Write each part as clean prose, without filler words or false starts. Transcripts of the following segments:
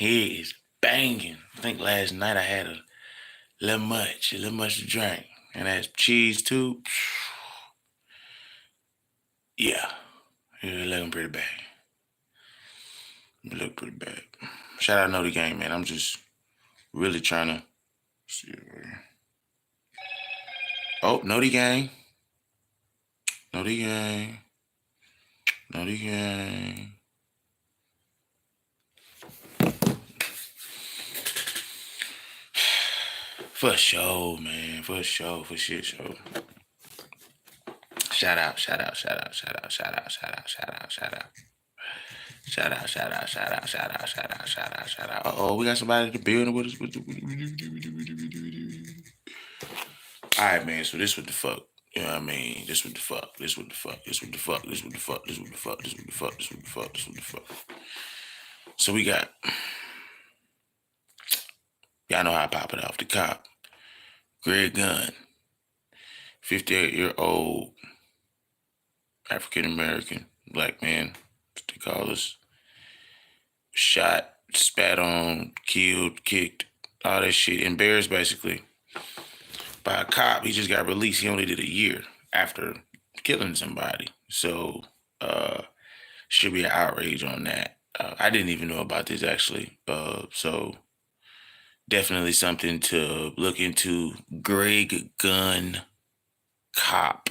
head is banging. I think last night I had a little much to drink. And that's cheese too. Yeah. It looking pretty bad. It look pretty bad. Shout out Know the Game, man. I'm just really trying to see. Oh, Know the Game. Know the Game. Know the Game. For sure, man. For sure. For shit show. Shout out. Shout out. Uh-oh, we got somebody in the building with us. All right, man. So this what the fuck. You know what I mean? This what the fuck. So we got, y'all know how I pop it off the cop. Gunn, 58-year-old African-American black man, what they call us. Shot, spat on, killed, kicked, all that shit. Embarrassed, basically, by a cop. He just got released. He only did a year after killing somebody. So, should be an outrage on that. I didn't even know about this, actually. So, definitely something to look into. Gunn cop.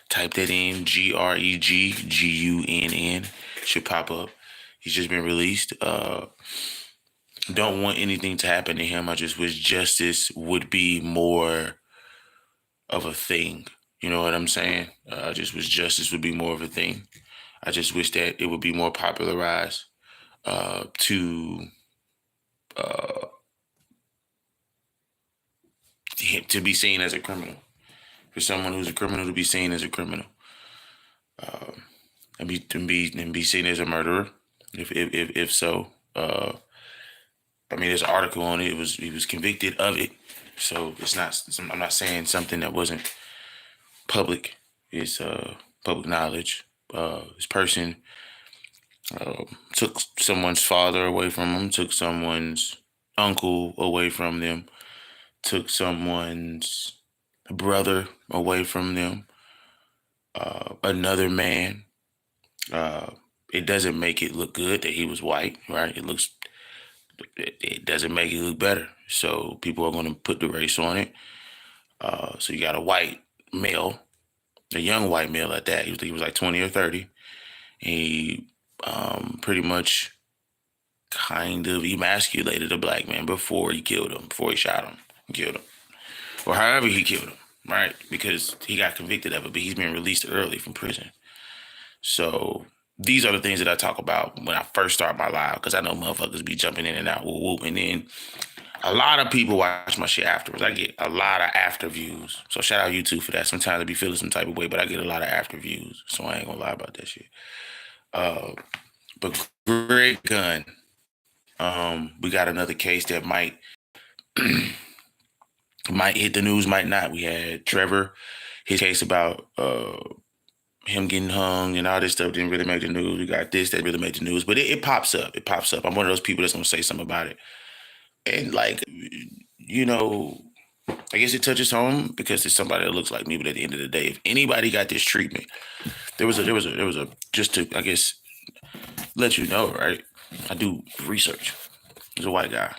Type that in, GREGGUNN. Should pop up. He's just been released. Don't want anything to happen to him. I just wish justice would be more of a thing. You know what I'm saying? I just wish justice would be more of a thing. I just wish that it would be more popularized to be seen as a criminal. For someone who's a criminal to be seen as a criminal, and be seen as a murderer. If so, I mean, there's an article on it. He was convicted of it, so it's not. I'm not saying something that wasn't public. It's public knowledge. This person took someone's father away from him, took someone's uncle away from them, took someone's brother away from them. Another man. It doesn't make it look good that he was white, right? It doesn't make it look better. So people are going to put the race on it. So you got a white male, a young white male at that. He was like 20 or 30. He pretty much kind of emasculated a black man before he killed him, before he shot him and killed him. Or however he killed him, right? Because he got convicted of it, but he's been released early from prison. So these are the things that I talk about when I first start my live, because I know motherfuckers be jumping in and out, whoop, and then a lot of people watch my shit afterwards. I get a lot of after views. So shout out YouTube for that. Sometimes I be feeling some type of way, but I get a lot of after views. So I ain't gonna lie about that shit. But great Gunn. We got another case that might hit the news, might not. We had Trevor, his case about him getting hung and all this stuff didn't really make the news. We got this that really made the news, but it pops up. It pops up. I'm one of those people that's gonna say something about it. And like, you know, I guess it touches home because it's somebody that looks like me. But at the end of the day, if anybody got this treatment, there was a just to, I guess, let you know, right? I do research. There's a white guy.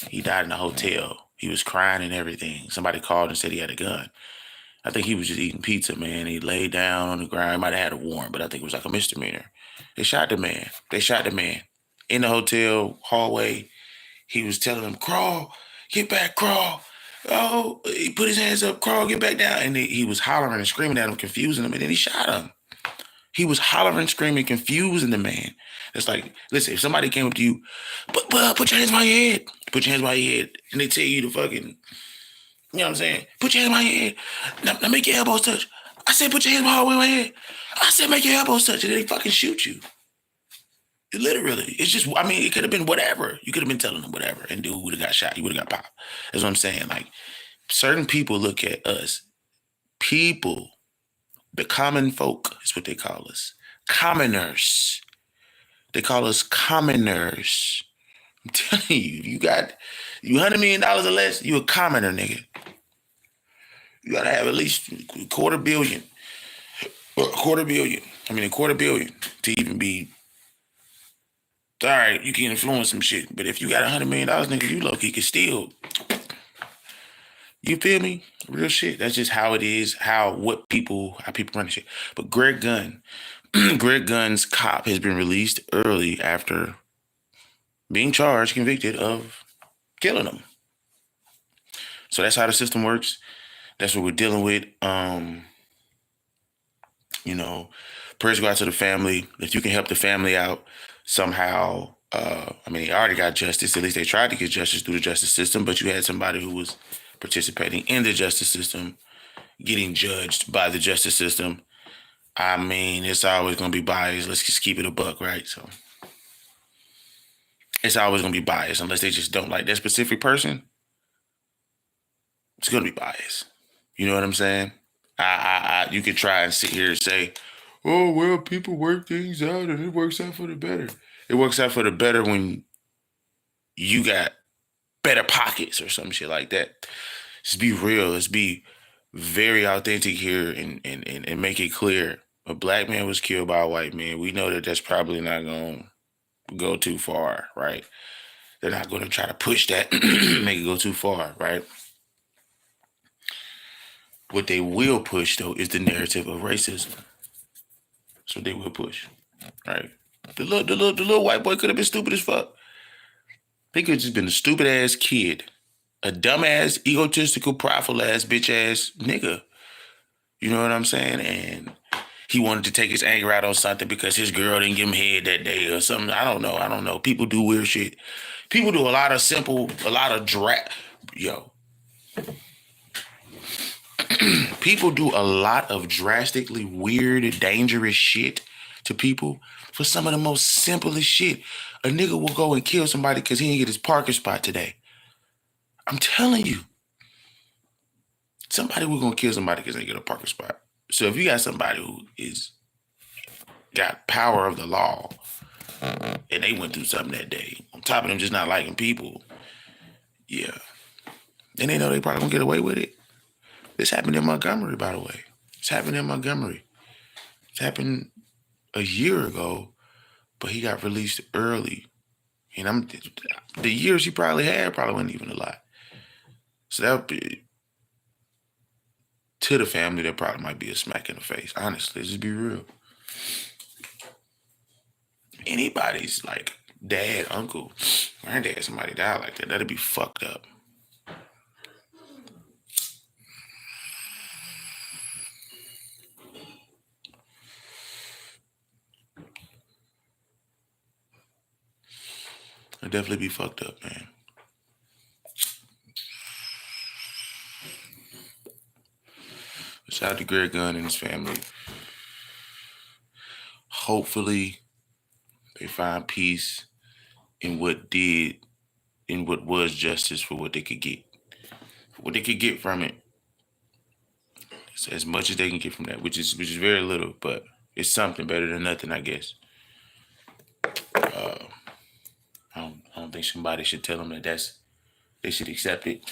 He died in a hotel. He was crying and everything. Somebody called and said he had a gun. I think he was just eating pizza, man. He laid down on the ground. He might have had a warrant, but I think it was like a misdemeanor. They shot the man. In the hotel hallway. He was telling him, crawl, get back, crawl. Oh, he put his hands up, crawl, get back down. And he was hollering and screaming at him, confusing him, and then he shot him. He was hollering, screaming, confusing the man. It's like, listen, if somebody came up to you, put your hands by your head. Put your hands by your head. And they tell you to fucking, you know what I'm saying? Put your hands by your head. Now make your elbows touch. I said, put your hands by my head. I said, make your elbows touch. And then they fucking shoot you. Literally. It's just, I mean, it could have been whatever. You could have been telling them whatever. And dude would have got shot. He would have got popped. That's what I'm saying. Like, certain people look at us. People, the common folk is what they call us. Commoners. They call us commoners. I'm telling you, you got you $100 million or less, you a commoner, nigga. You gotta have at least a quarter billion. A quarter billion to even be all right. You can influence some shit, but if you got $100 million, nigga, you low key can steal. You feel me? Real shit. That's just how it is. How people run the shit. But Greg Gunn, Greg Gunn's cop has been released early after being convicted of killing him. So that's how the system works. That's what we're dealing with. Prayers go out to the family. If you can help the family out somehow, they already got justice. At least they tried to get justice through the justice system, but you had somebody who was participating in the justice system, getting judged by the justice system. It's always going to be biased. Let's just keep it a buck, right? So it's always going to be biased unless they just don't like that specific person. It's going to be biased. You know what I'm saying? You could try and sit here and say, oh, well, people work things out and it works out for the better. It works out for the better when you got better pockets or some shit like that. Let's be real. Let's be very authentic here and make it clear. A black man was killed by a white man. We know that that's probably not going to go too far, right? They're not going to try to push that, make it go too far, right? What they will push, though, is the narrative of racism. That's what they will push, right? The little white boy could have been stupid as fuck. He could have just been a stupid ass kid, a dumbass, egotistical, prideful ass, bitch ass nigga. You know what I'm saying? And he wanted to take his anger out on something because his girl didn't give him head that day or something. I don't know. People do weird shit. People do a lot of people do a lot of drastically weird, dangerous shit to people for some of the most simplest shit. A nigga will go and kill somebody because he didn't get his parking spot today. I'm telling you. Somebody will gonna kill somebody because they get a parking spot. So if you got somebody who got power of the law and they went through something that day, on top of them just not liking people, yeah. And they know they probably gonna get away with it. This happened in Montgomery, by the way. It's happened in Montgomery. It's happened a year ago, but he got released early. And the years he probably had probably wasn't even a lot. So that would be, to the family, that probably might be a smack in the face. Honestly, let's just be real. Anybody's like dad, uncle, granddad, somebody died like that, that'd be fucked up. It'd definitely be fucked up, man. Shout out to Greg Gunn and his family. Hopefully, they find peace in what was justice for what they could get. What they could get from it. It's as much as they can get from that, which is very little, but it's something better than nothing, I guess. I don't think somebody should tell them that they should accept it.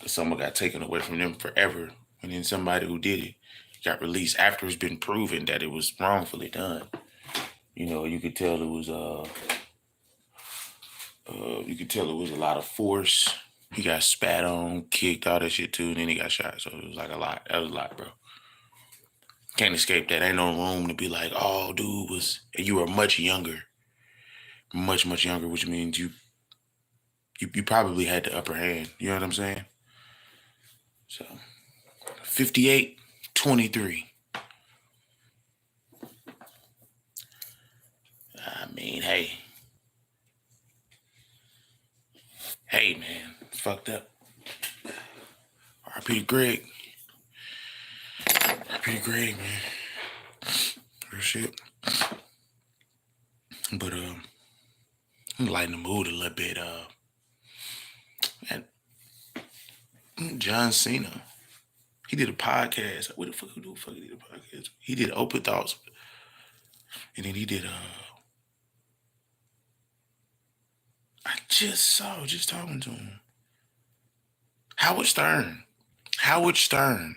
Someone got taken away from them forever, and then somebody who did it got released after it's been proven that it was wrongfully done. You could tell it was a lot of force. He got spat on, kicked, all that shit too, and then he got shot. So it was like a lot. That was a lot, bro. Can't escape that. Ain't no room to be like, oh, dude you were much younger. Much, much younger, which means you probably had the upper hand. You know what I'm saying? So 58-23. Hey. Hey, man. It's fucked up. R.I.P. to Greg. R.I.P. to Greg, man. Real shit. But, I'm lighting the mood a little bit. Man, John Cena. He did a podcast. What the fuck he did a podcast? He did Open Thoughts. And then he did I just saw, just talking to him. Howard Stern. Howard Stern.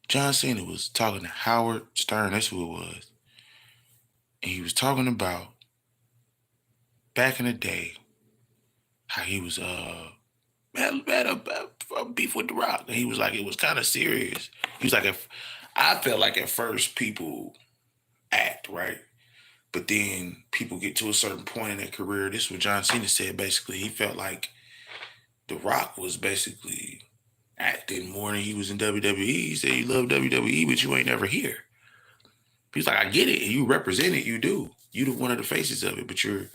John Cena was talking to Howard Stern. That's who it was. And he was talking about back in the day how he was had a beef with The Rock. And he was like, it was kind of serious. He was like, if I felt like at first people act, right? But then people get to a certain point in their career. This is what John Cena said, basically. He felt like The Rock was basically acting more than he was in WWE. He said you love WWE, but you ain't never here. He's like, I get it. And you represent it. You do. You're one of the faces of it, but you're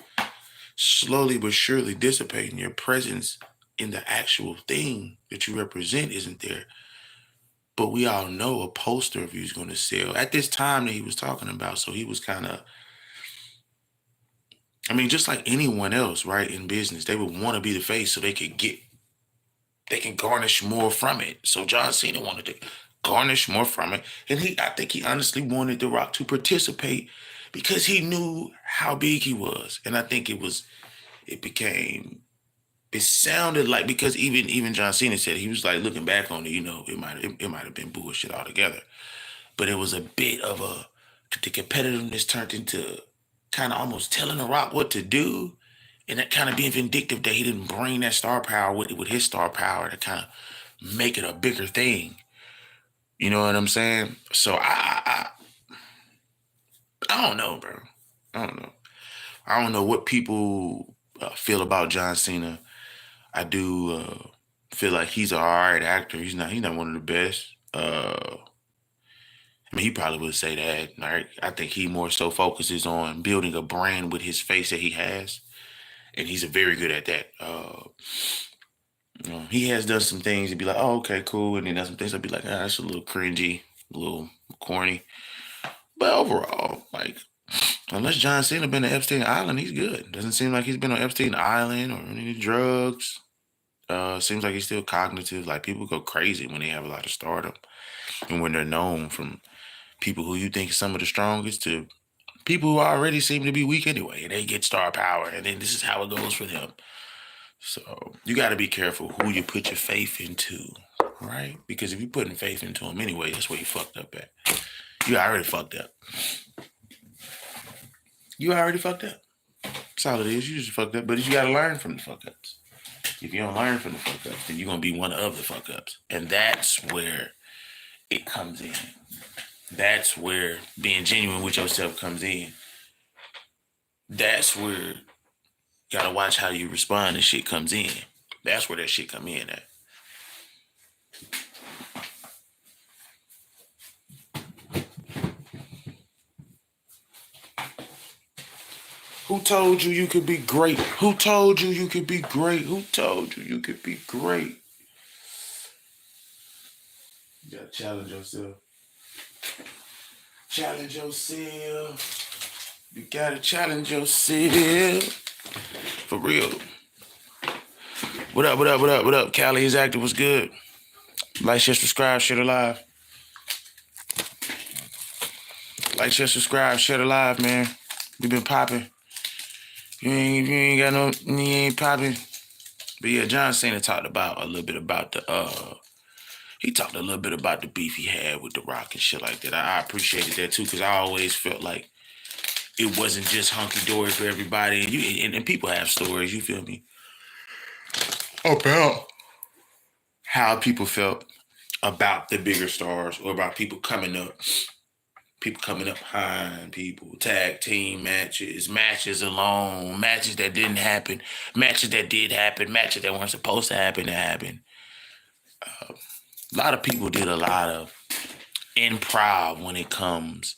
slowly but surely dissipating. Your presence in the actual thing that you represent isn't there. But we all know a poster of you is going to sell at this time that he was talking about. So he was kind of, I mean, just like anyone else, right, in business, they would want to be the face so they can garnish more from it. So John Cena wanted to garnish more from it. And I think he honestly wanted The Rock to participate because he knew how big he was. And I think it sounded like, because even John Cena said, he was like, looking back on it, it might have been bullshit altogether. But it was a bit of the competitiveness turned into kind of almost telling The Rock what to do, and that kind of being vindictive that he didn't bring that star power with his star power to kind of make it a bigger thing. You know what I'm saying? So I don't know, bro. I don't know. I don't know what people feel about John Cena. I do feel like he's an all right actor. He's not one of the best. I mean, he probably would say that, right? I think he more so focuses on building a brand with his face that he has, and he's very good at that. He has done some things to be like, oh, okay, cool, and then there's some things I'd be like, that's a little cringy, a little corny. But overall, like, unless John Cena been to Epstein Island, he's good. Doesn't seem like he's been on Epstein Island or any drugs. Seems like he's still cognitive. Like, people go crazy when they have a lot of stardom and when they're known, from people who you think are some of the strongest to people who already seem to be weak anyway, and they get star power, and then this is how it goes for them. So you got to be careful who you put your faith into, right? Because if you're putting faith into them anyway, that's where you fucked up at. You already fucked up. You already fucked up. That's all it is. You just fucked up, but you got to learn from the fuck ups. If you don't learn from the fuck ups, then you're going to be one of the fuck ups. And that's where it comes in. That's where being genuine with yourself comes in. That's where you gotta watch how you respond and shit comes in. That's where that shit come in at. Who told you you could be great? Who told you you could be great? Who told you you could be great? You gotta challenge yourself. Challenge yourself. You gotta challenge yourself. For real. What up, what up, what up, what up? Cali, his actor was good. Like, share, subscribe, share the live. Like, share, subscribe, share the live, man. We been popping. You ain't got no, you ain't popping. But yeah, John Cena talked about a little bit about the beef he had with The Rock and shit like that. I appreciated that too, because I always felt like it wasn't just hunky-dory for everybody. And people have stories, you feel me, about how people felt about the bigger stars, or about people coming up behind people, tag team matches alone, matches that didn't happen, matches that did happen, matches that weren't supposed to happen that happened. A lot of people did a lot of improv when it comes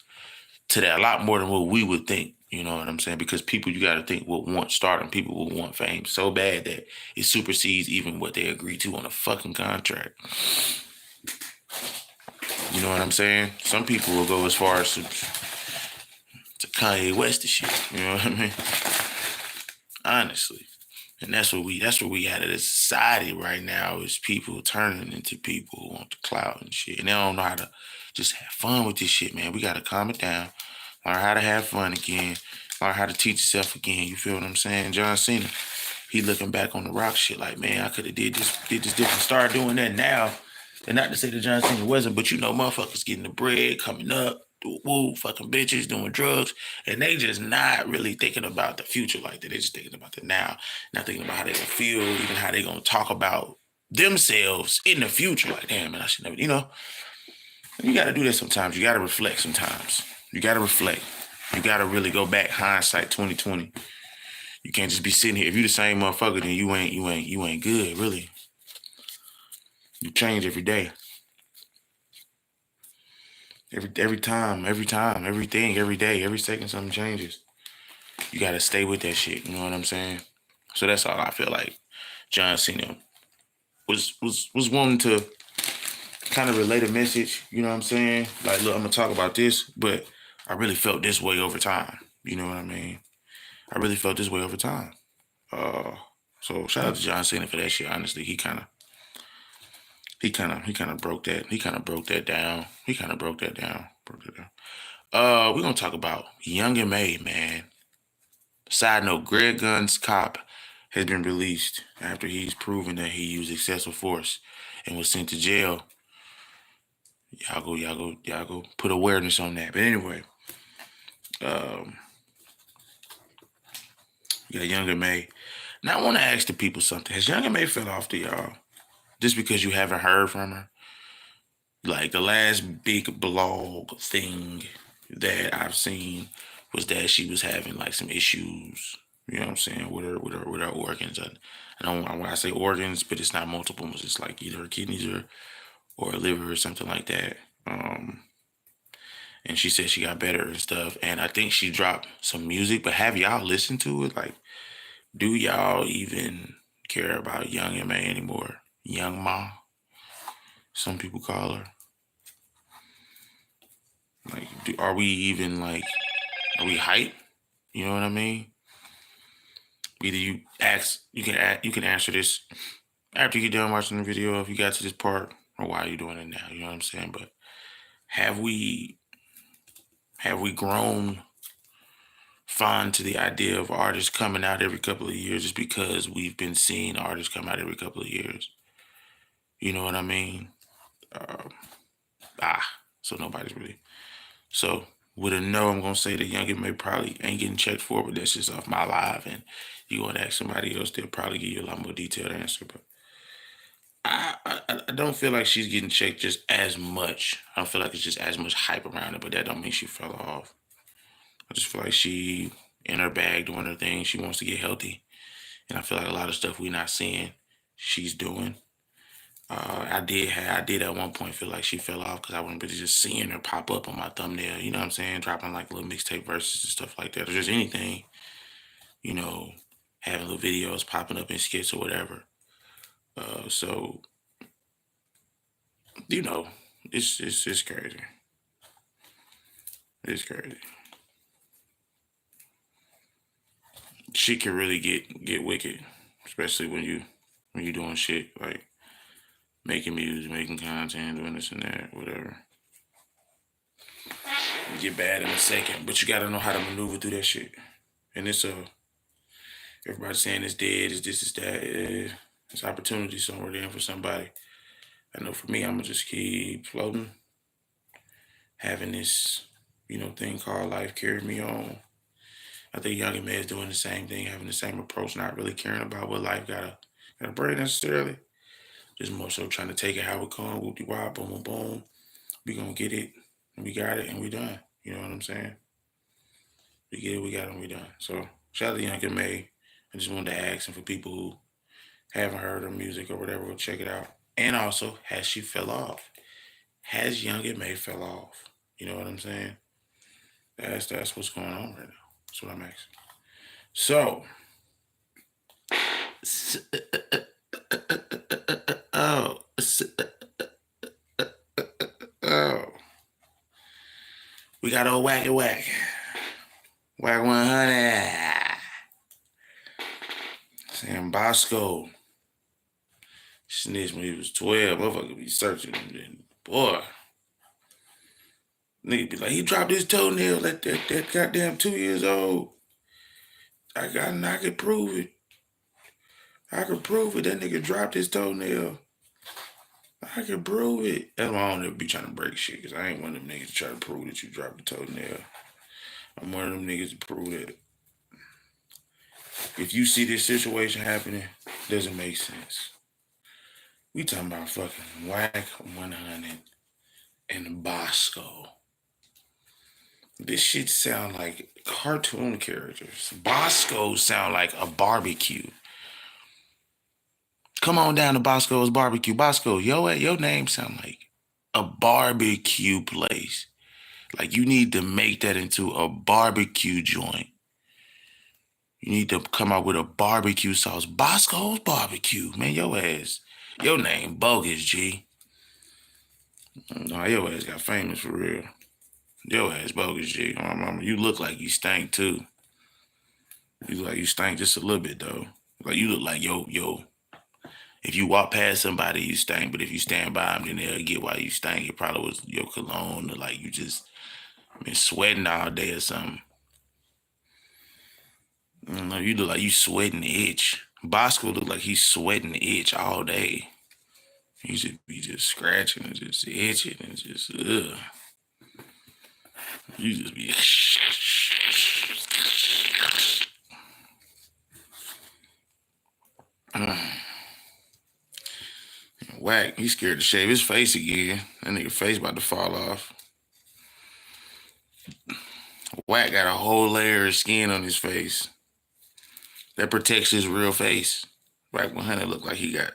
to that, a lot more than what we would think. You know what I'm saying? Because people, you got to think, will want stardom. People will want fame so bad that it supersedes even what they agree to on a fucking contract. You know what I'm saying? Some people will go as far as to Kanye West and shit. You know what I mean? Honestly. And that's what we at as a society right now, is people turning into people who want the clout and shit. And they don't know how to just have fun with this shit, man. We got to calm it down. Learn how to have fun again. Learn how to teach yourself again. You feel what I'm saying? John Cena, he looking back on the Rock shit like, man, I could have did this different. Start doing that now. And not to say that John Cena wasn't, but you know, motherfuckers getting the bread, coming up, woo, fucking bitches, doing drugs, and they just not really thinking about the future like that. They just thinking about the now, not thinking about how they gonna feel, even how they gonna talk about themselves in the future. Like, damn, man, I should never, you know. You gotta do that sometimes. You gotta reflect sometimes. You gotta reflect. You gotta really go back, hindsight 2020. You can't just be sitting here. If you the same motherfucker, then you ain't good, really. You change every day. Every time, everything, every day, every second something changes. You gotta stay with that shit. You know what I'm saying? So that's all I feel like John Cena was wanting to kind of relate a message. You know what I'm saying? Like, look, I'm gonna talk about this, but I really felt this way over time. You know what I mean? I really felt this way over time. So shout out to John Cena for that shit. Honestly, he kind of broke that. He kind of broke that down. Broke that down. We're gonna talk about Young and May, man. Side note: Greg Gunn's cop has been released after he's proven that he used excessive force and was sent to jail. Y'all go put awareness on that. But anyway, you got Young and May. Now I want to ask the people something. Has Young and May fell off to y'all just because you haven't heard from her? Like, the last big blog thing that I've seen was that she was having like some issues. You know what I'm saying, with her organs. I don't when I say organs, but it's not multiple. It's just like either her kidneys or a liver or something like that. And she said she got better and stuff. And I think she dropped some music. But have y'all listened to it? Like, do y'all even care about Young and May anymore? Young Ma, some people call her. Like, are we even like, are we hype? You know what I mean? Either you can answer this after you're done watching the video if you got to this part, or why are you doing it now? You know what I'm saying? But have we grown fond to the idea of artists coming out every couple of years just because we've been seeing artists come out every couple of years? You know what I mean? So nobody's really. So with a no, I'm gonna say that Young and May probably ain't getting checked for, but that's just off my live. And you want to ask somebody else, they'll probably give you a lot more detailed answer. But I don't feel like she's getting checked just as much. I don't feel like it's just as much hype around it, but that don't mean she fell off. I just feel like she in her bag doing her thing. She wants to get healthy. And I feel like a lot of stuff we're not seeing, she's doing. I did at one point feel like she fell off because I wasn't really just seeing her pop up on my thumbnail. You know what I'm saying? Dropping like little mixtape verses and stuff like that, or just anything. You know, having little videos popping up in skits or whatever. So you know, it's crazy. It's crazy. Shit can really get wicked, especially when you doing shit like making music, making content, doing this and that, whatever. You get bad in a second, but you gotta know how to maneuver through that shit. And it's everybody's saying it's dead, it's this, it's that. It's opportunity somewhere there for somebody. I know for me, I'm gonna just keep floating, having this, thing called life carry me on. I think Young and May is doing the same thing, having the same approach, not really caring about what life gotta bring necessarily. Just more so trying to take it how it comes, whoop de wop, boom, boom, boom. We gonna get it, and we got it, and we done. You know what I'm saying? We get it, we got it, and we done. So shout out to Young and May. I just wanted to ask, and for people who haven't heard her music or whatever, go check it out. And also, has she fell off? Has Young and May fell off? You know what I'm saying? That's what's going on right now. That's what I'm asking. So, we got old WACK100. WACK100. Saying Boskoe. Snitched when he was 12. Motherfucker be searching him. Boy. Nigga be like, he dropped his toenail at that goddamn 2 years old. I could prove it. I could prove it. That nigga dropped his toenail. I can prove it. That's why I don't ever be trying to break shit, because I ain't one of them niggas to try to prove that you dropped a toenail. I'm one of them niggas to prove that if you see this situation happening, it doesn't make sense. We talking about fucking WACK100 and Boskoe. This shit sound like cartoon characters. Boskoe sound like a barbecue. Come on down to Boskoe's barbecue. Boskoe, your name sound like a barbecue place. Like, you need to make that into a barbecue joint. You need to come out with a barbecue sauce. Boskoe's barbecue. Man, your name bogus, G. No, your ass got famous for real. Your ass bogus, G. My mama, you look like you stank too. You look like you stank just a little bit though. Like, you look like yo. If you walk past somebody, you stink. But if you stand by them, then they'll get why you stink. It probably was your cologne, or like you just been sweating all day or something. You look like you sweating the itch. Bosco look like he's sweating the itch all day. He should be just scratching and just itching and just ugh. You just be Whack. He's scared to shave his face again. That nigga face about to fall off. Whack got a whole layer of skin on his face that protects his real face. WACK100 look like he got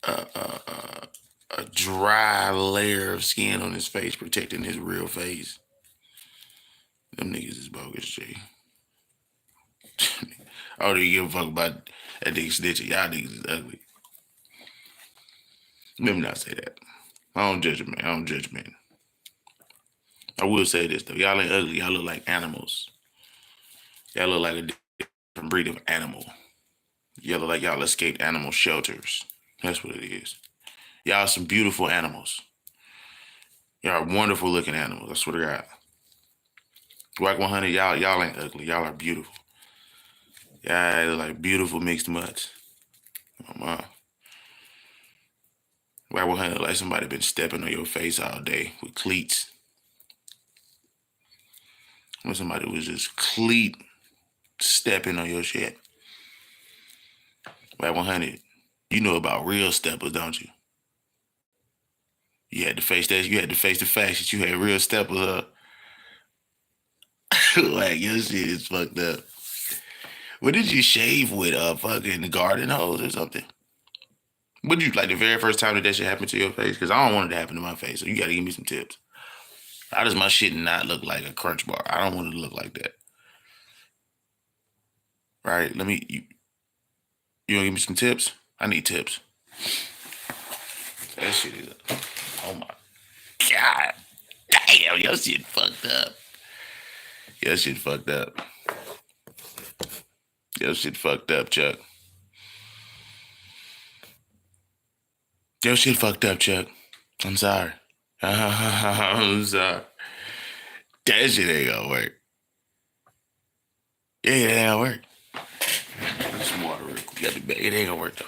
a dry layer of skin on his face protecting his real face. Them niggas is bogus, G. I don't even give a fuck about that nigga Snitched. Y'all niggas is ugly. Let me not say that. I don't judge a man. I don't judge men. I will say this though. Y'all ain't ugly. Y'all look like animals. Y'all look like a different breed of animal. Y'all look like y'all escaped animal shelters. That's what it is. Y'all some beautiful animals. Y'all are wonderful looking animals. I swear to God. WACK100, y'all ain't ugly. Y'all are beautiful. Y'all look like beautiful mixed mutts. Oh my. WACK100 like somebody been stepping on your face all day with cleats. When somebody was just cleat stepping on your shit. WACK100, you know about real steppers, don't you? You had to face that. You had to face the fact that you had real steppers. Like, your shit is fucked up. What did you shave with? A fucking garden hose or something? What did you, like, the very first time that shit happened to your face? Because I don't want it to happen to my face, so you got to give me some tips. How does my shit not look like a crunch bar? I don't want it to look like that. Right? You gonna give me some tips? I need tips. That shit is, oh my God. Damn, your shit fucked up. Your shit fucked up. Your shit fucked up, Chuck. Your shit fucked up, Chuck. I'm sorry. I'm sorry. That shit ain't gonna work. Yeah, it ain't gonna work. Get some water real quick. Got the bag. It ain't gonna work though.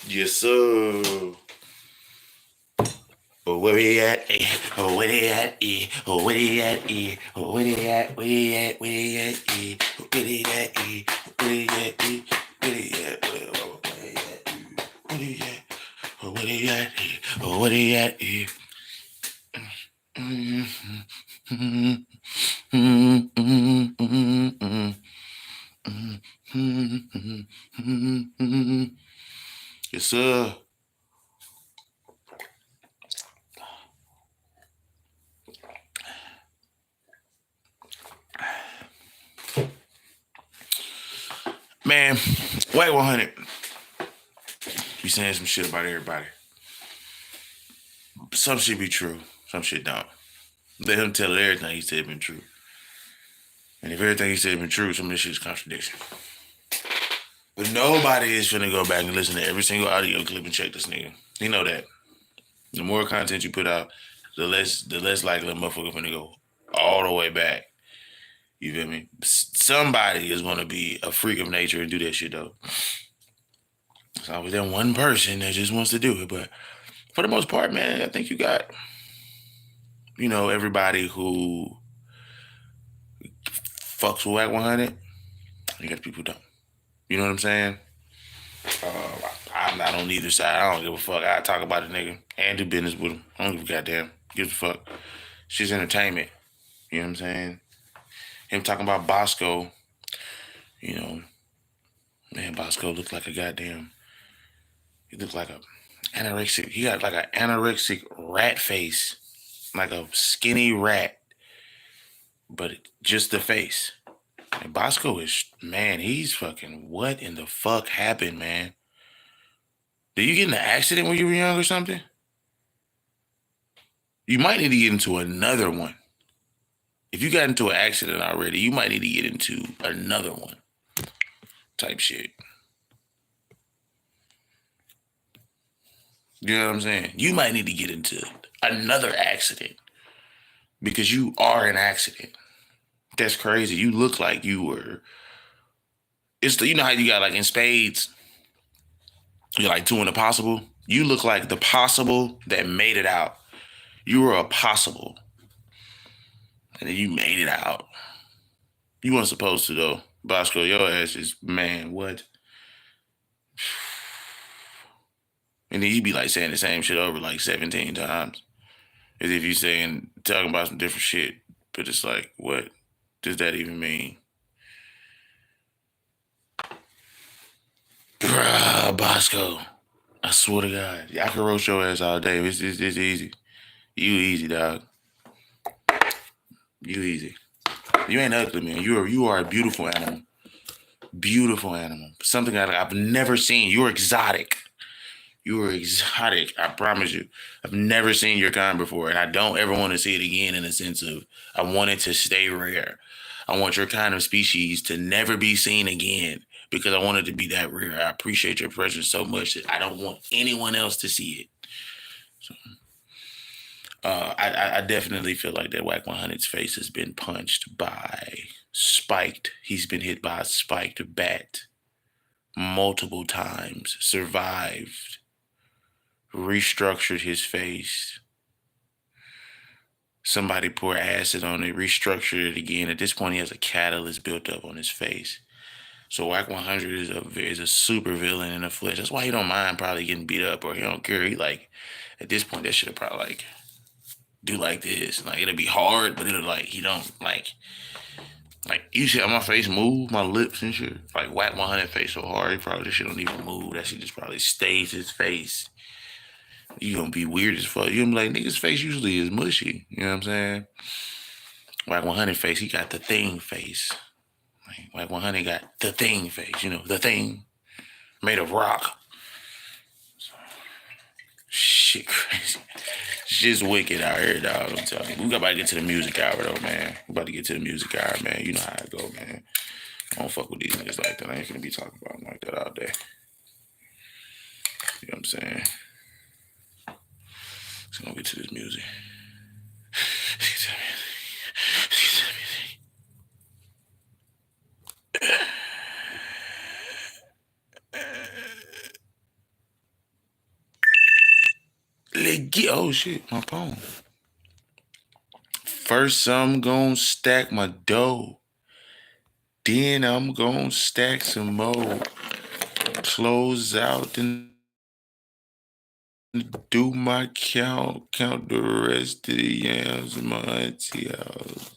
Yes, sir. Oh, where we at? Oh, where they at? Oh, where they at? Oh, where they at? Where they at? Where they at? Where they at? Where they at? Where they at? Where they at? Oh, where they at? Oh, where they at? Yes, sir. Man, WACK100 be saying some shit about everybody. Some shit be true, some shit don't. Let him tell everything he said been true. And if everything he said been true, some of this shit is contradiction. But nobody is finna go back and listen to every single audio clip and check this nigga. You know that. The more content you put out, the less likely a motherfucker finna go all the way back. You feel me? Somebody is gonna be a freak of nature and do that shit though. It's always that one person that just wants to do it. But for the most part, man, I think you got, everybody who fucks with WACK100. You got the people who don't. You know what I'm saying? I'm not on either side. I don't give a fuck. I talk about the nigga and do business with him. I don't give a goddamn. Give a fuck. Shit's entertainment. You know what I'm saying? Him talking about Boskoe. Man, Boskoe looked like a goddamn. He looked like a anorexic. He got like an anorexic rat face, like a skinny rat, but just the face. And Boskoe is, man, he's fucking. What in the fuck happened, man? Did you get in an accident when you were young or something? You might need to get into another one. If you got into an accident already, you might need to get into another one. Type shit. You know what I'm saying? You might need to get into another accident because you are an accident. That's crazy. You look like you were. You know how you got like in spades, you're like doing the possible. You look like the possible that made it out. You were a possible. And then you made it out. You weren't supposed to though. Boskoe, your ass is, man, what? And then you be like saying the same shit over like 17 times. As if you talking about some different shit. But it's like, what does that even mean? Bruh, Boskoe. I swear to God. I can roast your ass all day. It's easy. You easy, dog. You easy. You ain't ugly, man. You are a beautiful animal. Beautiful animal. Something that I've never seen. You're exotic. You are exotic. I promise you. I've never seen your kind before, and I don't ever want to see it again in the sense of I want it to stay rare. I want your kind of species to never be seen again because I want it to be that rare. I appreciate your presence so much that I don't want anyone else to see it. So, I definitely feel like that WACK100's face has been punched by spiked. He's been hit by a spiked bat multiple times, survived, restructured his face. Somebody poured acid on it, restructured it again. At this point, he has a catalyst built up on his face. So WACK100 is a super villain in the flesh. That's why he don't mind probably getting beat up or he don't care. He like, at this point, that should have probably like, do like this. Like, it'll be hard, but it'll like, he don't like you see how my face move, my lips and shit. Like WACK100 face so hard, he probably just shit don't even move. That shit just probably stays his face. You gonna be weird as fuck. You gonna be like, nigga's face usually is mushy. You know what I'm saying? WACK100 face, he got the thing face. Like WACK100 got the thing face, the thing made of rock. Shit crazy. Shit's wicked out here, dog. I'm telling you. We about to get to the music hour, though, man. We about to get to the music hour, man. You know how I go, man. I don't fuck with these niggas like that. I ain't finna be talking about them like that all day. You know what I'm saying? So I'm gonna get to this music. Oh shit, my phone. First, I'm gonna stack my dough. Then I'm gonna stack some more. Close out and do my count the rest of the yams in my auntie house.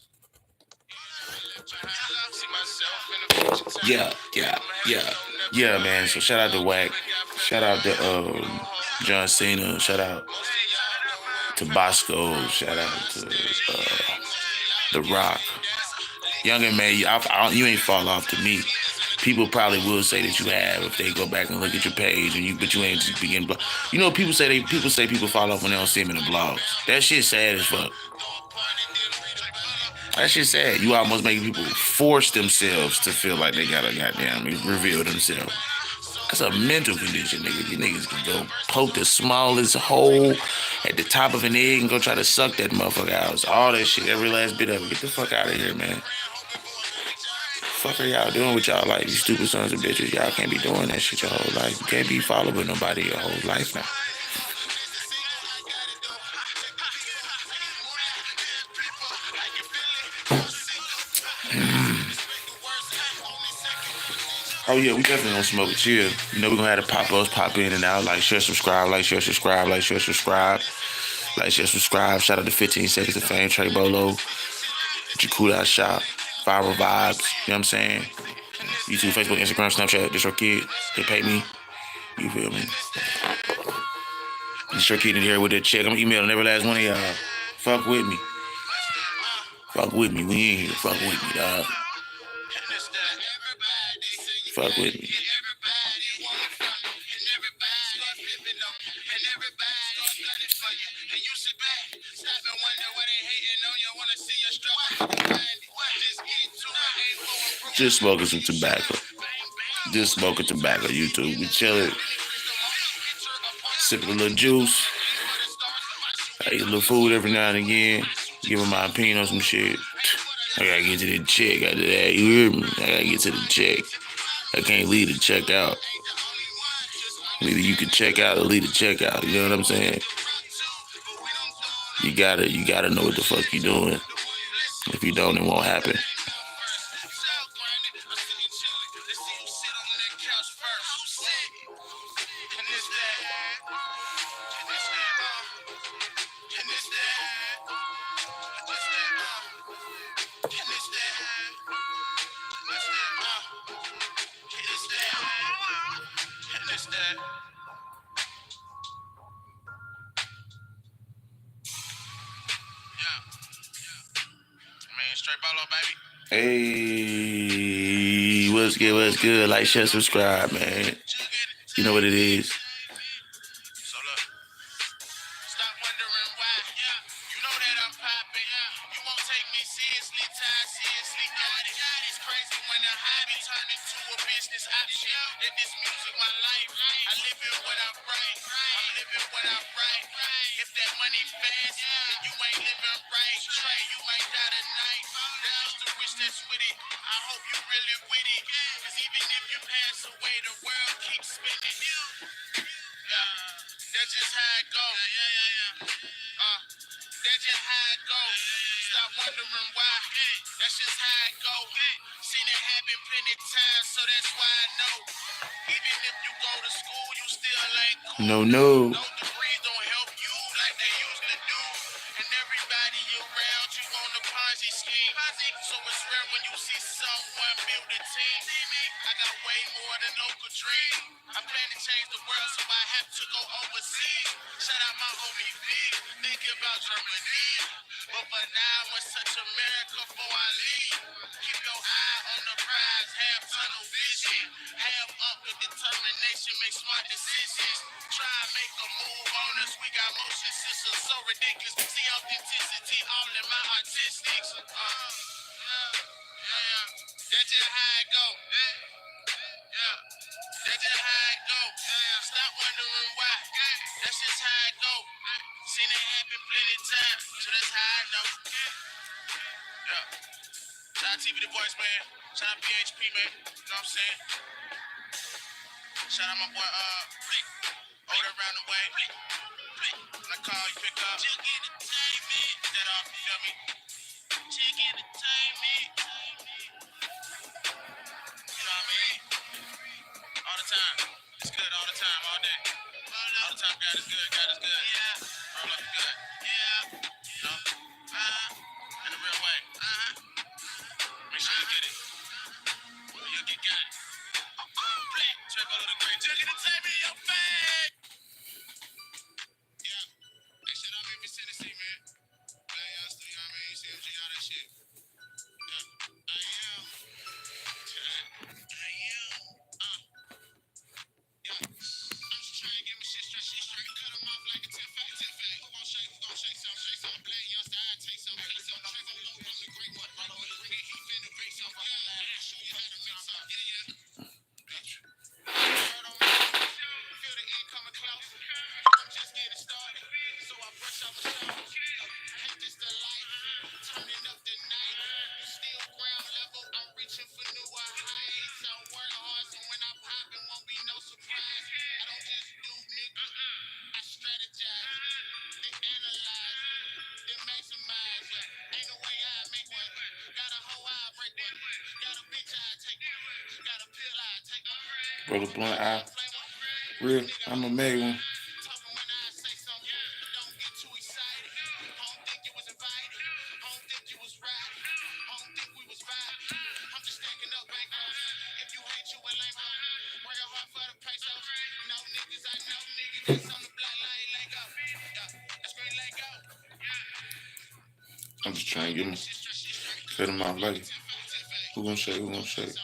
Yeah, man. So shout out to WACK. Shout out to John Cena. Shout out to Boskoe. Shout out to The Rock. Youngin, man, you ain't fall off to me. People probably will say that you have if they go back and look at your page but you ain't just begin. You know, people say people fall off when they don't see them in the blogs. That shit sad as fuck. That shit sad. You almost making people force themselves to feel like they gotta goddamn reveal themselves. That's a mental condition, nigga. You niggas can go poke the smallest hole at the top of an egg and go try to suck that motherfucker out. All that shit, every last bit of it. Get the fuck out of here, man. Fuck are y'all doing with y'all life? You stupid sons of bitches. Y'all can't be doing that shit your whole life. You can't be following nobody your whole life now. Oh yeah, we definitely gonna smoke and chill. You know, we're gonna have the pop-ups pop in and out. Like, share, subscribe, like, share, subscribe, like, share, subscribe. Like, share, subscribe. Shout out to 15 Seconds of Fame, Trey Bolo, Jakuda Shop, Viral Vibes. You know what I'm saying? YouTube, Facebook, Instagram, Snapchat. This your kid. They pay me. You feel me? This your kid in here with that check. I'm emailing every last one of y'all. Fuck with me. Fuck with me. We in here. Fuck with me, dog. Fuck with me. Just smoking some tobacco. Just smoking tobacco, YouTube. We chilling. Sipping a little juice. I eat a little food every now and again. Giving my opinion on some shit. I gotta get to the check after that. You hear me? I gotta get to the check. I can't leave the check out. Either you can check out or leave the check out. You know what I'm saying? You gotta know what the fuck you doing. If you don't, it won't happen. Hey, what's good, what's good? Like, share, subscribe, man. You know what it is. So look, stop wondering why. You know that I'm popping. You won't take me seriously, tired, seriously, got it. It's crazy when a hobby turn into a business option. That this music my life. I live it what I write. I'm living what I write. If that money fast, then you ain't living right. Trey, you ain't got a night. That's just the wish that's with it. I hope you really with it. Cause even if you pass away, the world keeps spinning. That's just how it go. That's just how it go. Stop wondering why. That's just how it go. Seen it happen plenty times, so that's why I know. Even if you go to school, you still ain't cool. No. Those degrees don't help you like they used to do. And everybody around you on the Ponzi scheme. So it's rare when you see someone build a team. I got way more than local dream. I plan to change the world, so I have to go overseas. Shout out my homie V, thinking about Germany. But for now, it's such America before I leave. Keep your eye on the prize, have tunnel vision. Have up with determination, make smart decisions. Try and make a move on us, we got motion systems so ridiculous. See authenticity all in my artistics. That's just how it go. That's just how it go. Stop wondering why. That's just how it go. Seen it happen plenty times, so that's how I know. Shout out TV The Voice, man. Shout out PHP, man. You know what I'm saying? Shout out my boy, Older around the way. When I call, you pick up. Chick entertainment. Get that off, you feel me? Chick entertainment. You know what I mean? All the time. It's good all the time, all day. All the time, God is good, God is good. Yeah. Roll up good. Yeah. You know? In a real way. Make sure you get it. Or you'll get got it. Black, check all of the great. Chick entertainment, your face. Yeah. Hey, shit, I'm in Tennessee, man. Yeah, you know what I mean? Brother Blunt, real, I'm a made one. I'm just trying to get him, cut him off like it. Who gonna shake? Who gonna shake?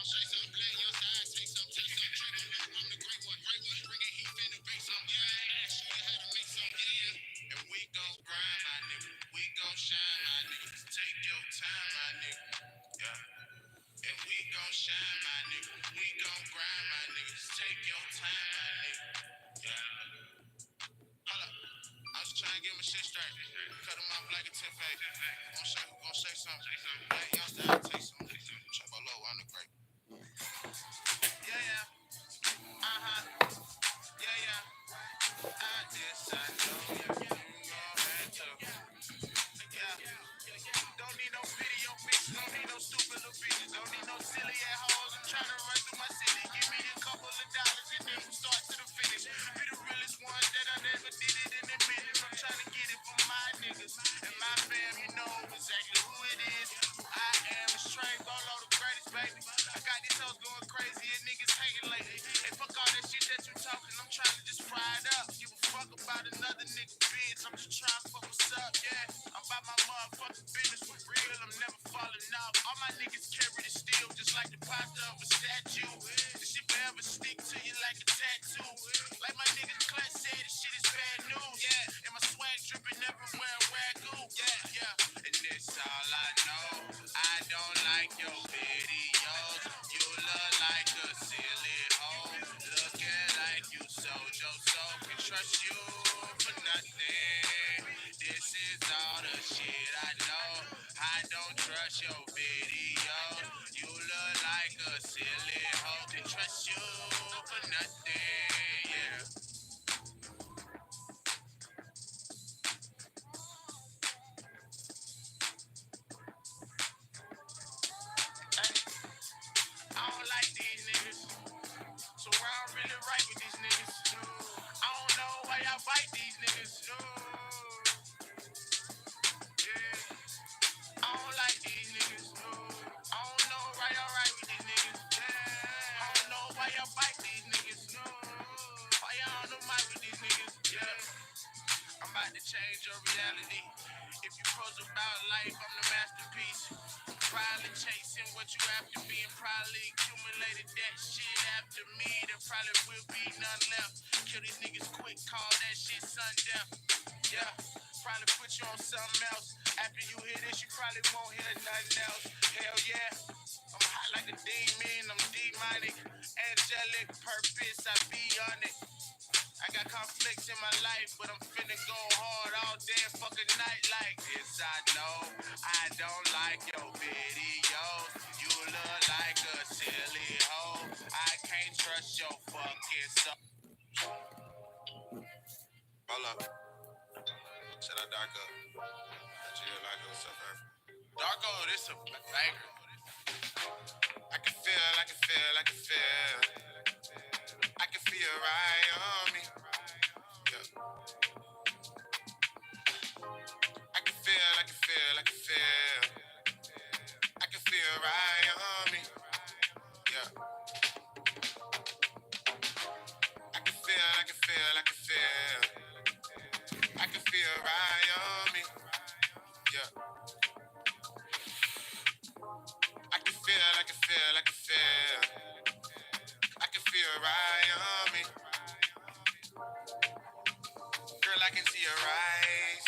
I can see your eyes.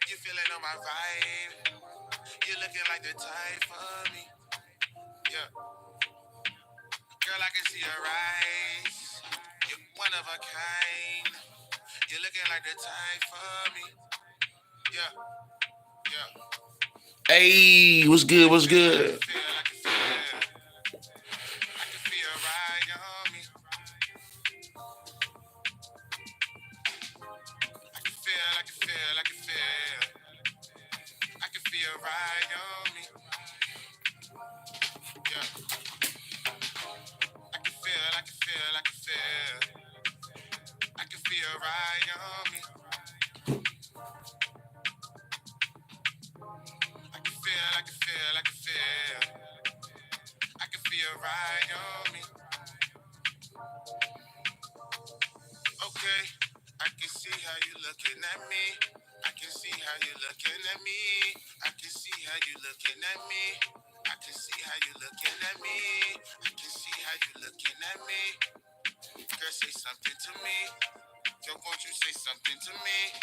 You feeling on my vibe. You looking like the type for me. Yeah. Girl, I can see your eyes. You're one of a kind. You looking like the type for me. Yeah. Yeah. Hey, what's good? What's good? I can feel right on me. I can feel right on me. Yeah. I can feel right on me. I can feel right on me. Okay. I can see how you looking at me. I can see how you looking at me. I can see how you looking at me. I can see how you looking at me. I can see how you looking at me. Girl, say something to me. Yo, won't you say something to me?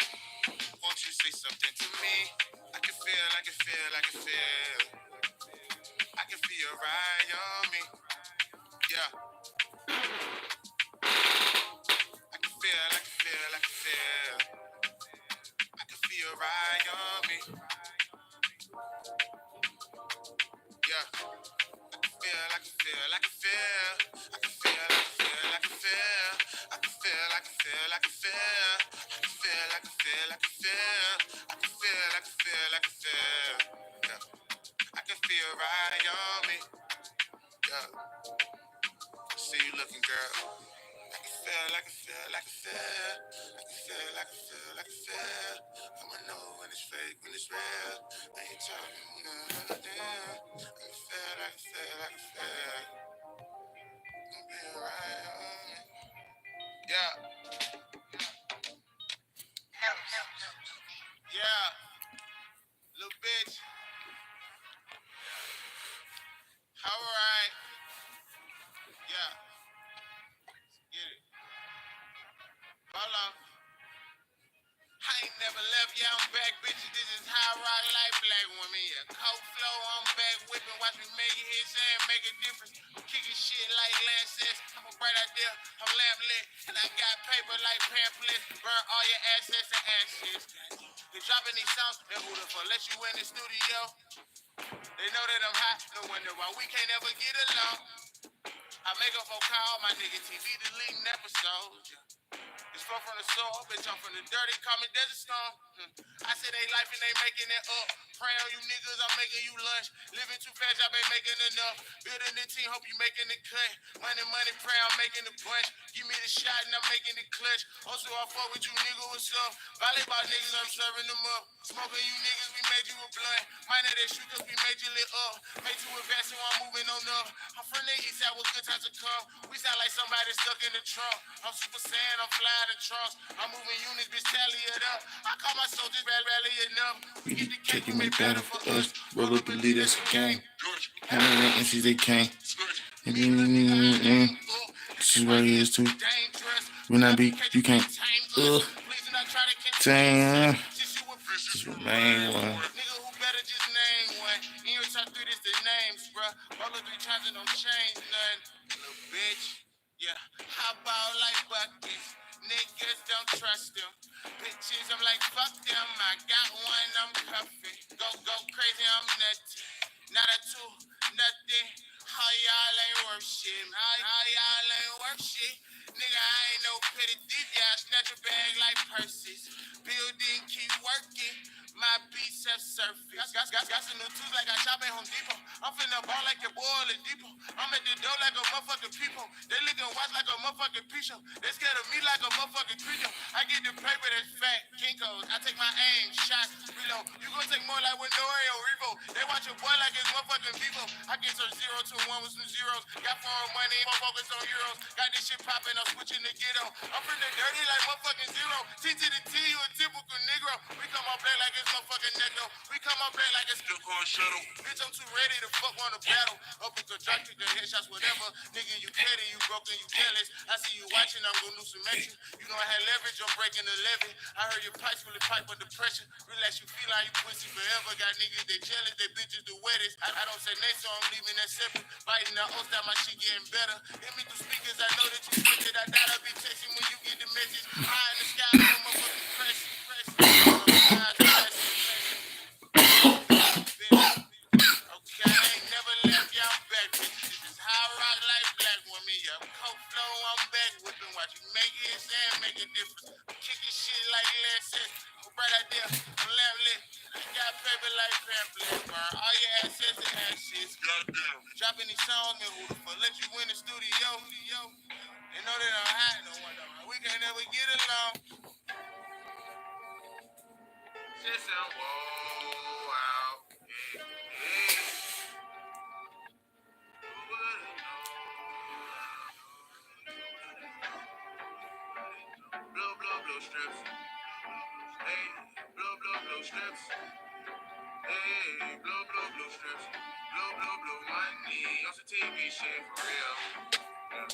Won't you say something to me? I can feel. I can feel right on me. Yeah. I can feel. I can feel right on me. Yeah. I can feel. I can feel. I can feel. I can feel. I can feel. I can feel. I can feel. I can feel. I can feel. I can feel. I can feel. I can feel. I can feel. Yeah. I can feel right on me. Yeah. See you looking, girl. I can feel. I'ma know when it's fake, when it's real. When you talking, damn. I can feel. I'm being right on me. Yeah. Yeah. Little bitch. Alright. Yeah. Get it. Hold on. I ain't never left, yeah, I'm back, bitches. This is high rock like black women, yeah. Coke flow, I'm back whipping. Watch me make hits and make a difference. I'm kicking shit like Lance says. I'm a bright idea, I'm lamp lit. And I got paper like pamphlets. Burn all your assets and ashes. They dropping these songs, and who the fuck let you in the studio? They know that I'm hot, no wonder why we can't ever get along. I make a phone call, my nigga TV deleting episodes, yeah. It's from the soul, bitch, I'm from the dirty, call me Desert Storm. I say they life and they making it up. Pray on you niggas, I'm making you lunch. Living too fast, I been making enough. Building the team, hope you making the cut. Money, pray, I'm making the punch. Give me the shot and I'm making the clutch. Also, I fuck with you niggas, what's up? Volleyball niggas, I'm serving them up. Smoking you niggas, we made you a blunt. Minor they shoot cause we made you lit up. Made you advance, so I'm moving on up. I'm from the east, that was good times to come. We sound like somebody stuck in the trunk. I'm super saiyan, I'm flying the trunks. I'm moving units, bitch, tally it up. I call my soldiers rally enough. We get the cake, we make better for us. Roll up and lead us a gang. How many MCs they can't? This is what it is too. When I be, you can't. Damn. Just remain one. Nigga who better just name one. In your top three, this the names, bruh. Roll up 3 times and don't change nothing. Little bitch. Yeah. How about like buckets? Niggas don't trust them. Bitches, I'm like, fuck them. I got one, I'm cuffing. Go crazy, I'm nutty. Not a two, nothing. How y'all ain't worth shit. How y'all ain't worth shit. Nigga, I ain't no petty thief. Yeah, I snatch a bag like purses. Building, keep working. My biceps surface. Got some new tools like I shop at Home Depot. I'm finna ball like your boy Depot. I'm at the door like a motherfucking people. They lookin' watch like a motherfucking pre-show. They scared of me like a motherfucking creature. I get the paper that's fat, Kinko's. I take my aim, shots, reload. You gon' take more like Windory or Revo. They watch your boy like it's motherfucking Vivo. I get some 0 to 1 with some zeros. Got foreign money, more focus on euros. Got this shit poppin', I'm switching to ghetto. I'm from the dirty like motherfucking zero. T to the T, you a typical Negro. We come up black like it's motherfucking Necco. We come up black like it's still core shuttle. Bitch, I'm too ready to fuck on the battle. Up with the drop, kick the headshots, whatever. Nigga, you petty, you broken, you jealous. I see you watching, I'm gonna lose some action. You know I had leverage, I'm breaking the levy. I heard your pipes really pipe under pressure. Relax, you feel like you pussy forever. Got niggas, they jealous, they bitches the wettest. I don't say next, so I'm leaving that separate. Biting the oath that my shit getting better. Hit me through speakers, I know that you switch it. I doubt I'll be texting when you get the message. High in the sky, no motherfucking press. Okay, I ain't never left you, I'm back, bitches. This is how I rock like black women. Yeah, coke flow, I'm back whipping. Watch you make it and make a difference. I'm kicking shit like Les says. I'm right out there, I'm lamp lit. I got paper like pamphlet. Burn all your assets and ashes. Goddamn. Dropping these songs, man, who the fuck let you in the studio? They know that I'm hot, no one know. We can't never get along. Shit sound whoa, wow. Blow, blow, blow strips. Hey, blow, blow, blow strips. Hey, blow, blow, blow strips. Blow, blow, blow money. On some TV shit for real. Yeah.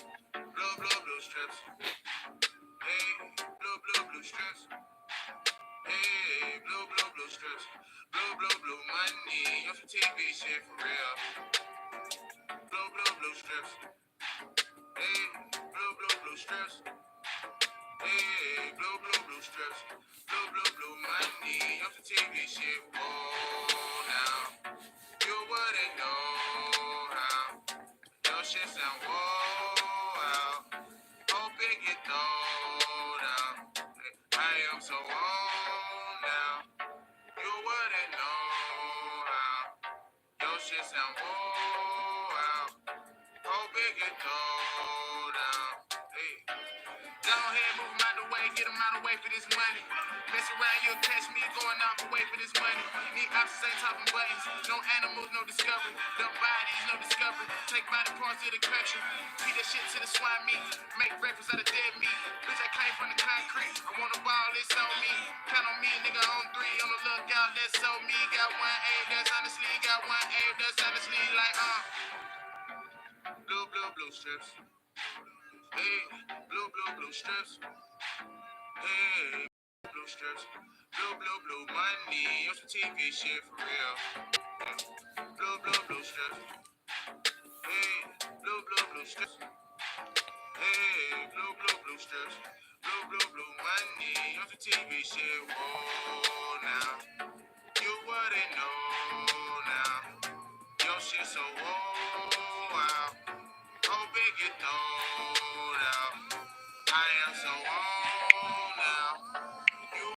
Blow, blow, blow strips. Hey, blow, blow, blow strips. Hey, blow, blow, blow strips. Blow, blow, blow money. On some TV shit for real. Blow, blow, blow strips. Hey, blow, blow, blow strips. Hey, blow, blow, blow strips. Blow, blow, blow money. On some TV shit. Oh, now. You wouldn't know how. Your shit sound whoa out. Hope it get thrown out. I am so on now. You wouldn't know how. Your shit sound whoa out. Hope it get thrown out. Hey. Go ahead, move him out the way, get him out the way for this money. Mess around, you'll catch me going off away for this money. Need options, ain't talking buttons. No animals, no discovery. Dumb bodies, no discovery. Take body parts of the country. Feed that shit to the swine meat. Make breakfast out of dead meat. Bitch, I came from the concrete. I want a ball, it's on me. Count on me, nigga, on three. On the lookout, that's on me. Got one A, that's honestly. Got one A, that's honestly like, Blue, blue, blue strips. Hey, blue, blue, blue strips. Hey, blue strips. Blue, blue, blue money. On some TV shit for real. Yeah. Blue, blue, blue strips. Hey, blue, blue, blue strips. Hey, blue, blue, blue strips. Blue, blue, blue money. On some TV shit. Whoa, now. You wouldn't know now. Your shit so whoa.